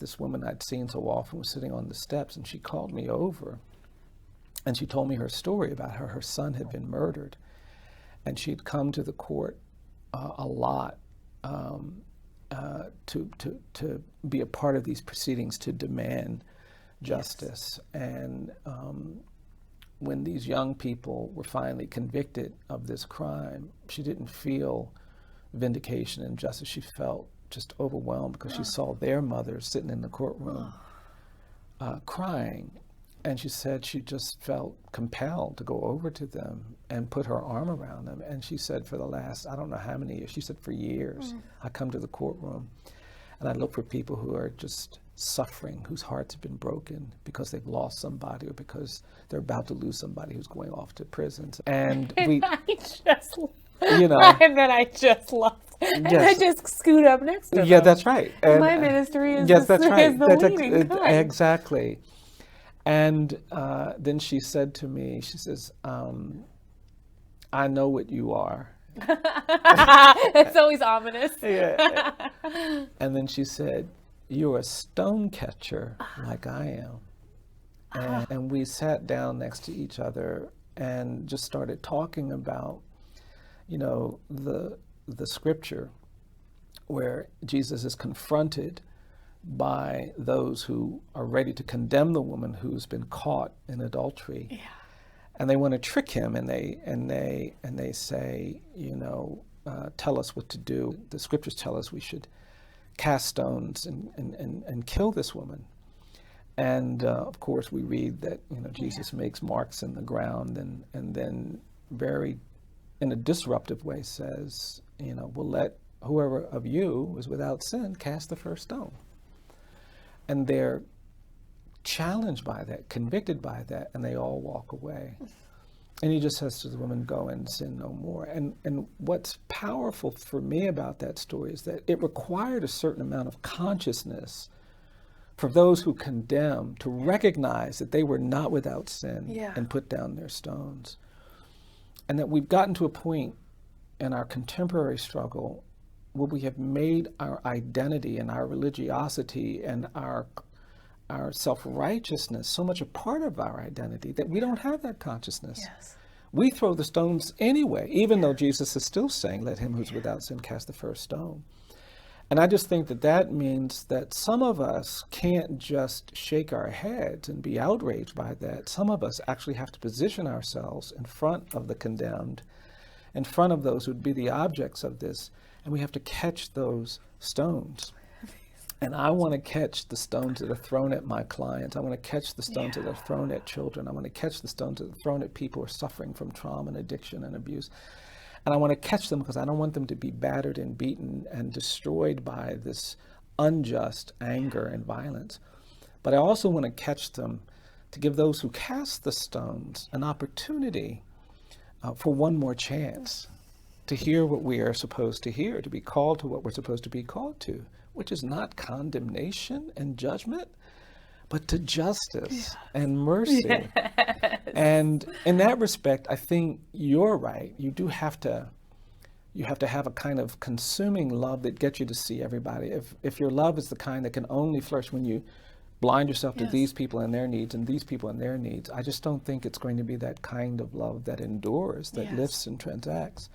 this woman I'd seen so often was sitting on the steps, and she called me over, and she told me her story about how her son had been murdered, and she'd come to the court a lot to be a part of these proceedings to demand justice. And when these young people were finally convicted of this crime, she didn't feel vindication and justice. She felt just overwhelmed because she saw their mother sitting in the courtroom crying. And she said she just felt compelled to go over to them and put her arm around them. And she said for the last, I don't know how many years, she said for years, I come to the courtroom and I look for people who are just suffering, whose hearts have been broken because they've lost somebody or because they're about to lose somebody who's going off to prisons. And we, you know, and then I just left. And I just scoot up next to them. Yeah, that's right. And my ministry is, yes, that's right. is the leading kind. Exactly. And then she said to me, she says, I know what you are. It's always ominous. Yeah. And then she said, you're a stone catcher like I am. And we sat down next to each other and just started talking about, you know, the scripture where Jesus is confronted by those who are ready to condemn the woman who's been caught in adultery. Yeah. And they want to trick him, and they say, you know, tell us what to do. The scriptures tell us we should cast stones and kill this woman. And of course we read that, you know, Jesus makes marks in the ground and then very in a disruptive way says, you know, we'll let whoever of you is without sin cast the first stone. And they're challenged by that, convicted by that, and they all walk away. And he just says to the woman, go and sin no more. And what's powerful for me about that story is that it required a certain amount of consciousness for those who condemn to recognize that they were not without sin and put down their stones. And that we've gotten to a point in our contemporary struggle where we have made our identity and our religiosity and our self-righteousness so much a part of our identity that we don't have that consciousness. Yes. We throw the stones anyway, even though Jesus is still saying, let him who's without sin cast the first stone. And I just think that that means that some of us can't just shake our heads and be outraged by that. Some of us actually have to position ourselves in front of the condemned, in front of those who'd be the objects of this, and we have to catch those stones. And I want to catch the stones that are thrown at my clients. I want to catch the stones that are thrown at children. I want to catch the stones that are thrown at people who are suffering from trauma and addiction and abuse. And I want to catch them because I don't want them to be battered and beaten and destroyed by this unjust anger and violence. But I also want to catch them to give those who cast the stones an opportunity for one more chance to hear what we are supposed to hear, to be called to what we're supposed to be called to, which is not condemnation and judgment, but to justice and mercy. Yes. And in that respect, I think you're right. You have to have a kind of consuming love that gets you to see everybody. If your love is the kind that can only flourish when you blind yourself to these people and their needs and these people and their needs, I just don't think it's going to be that kind of love that endures, that lifts and transacts.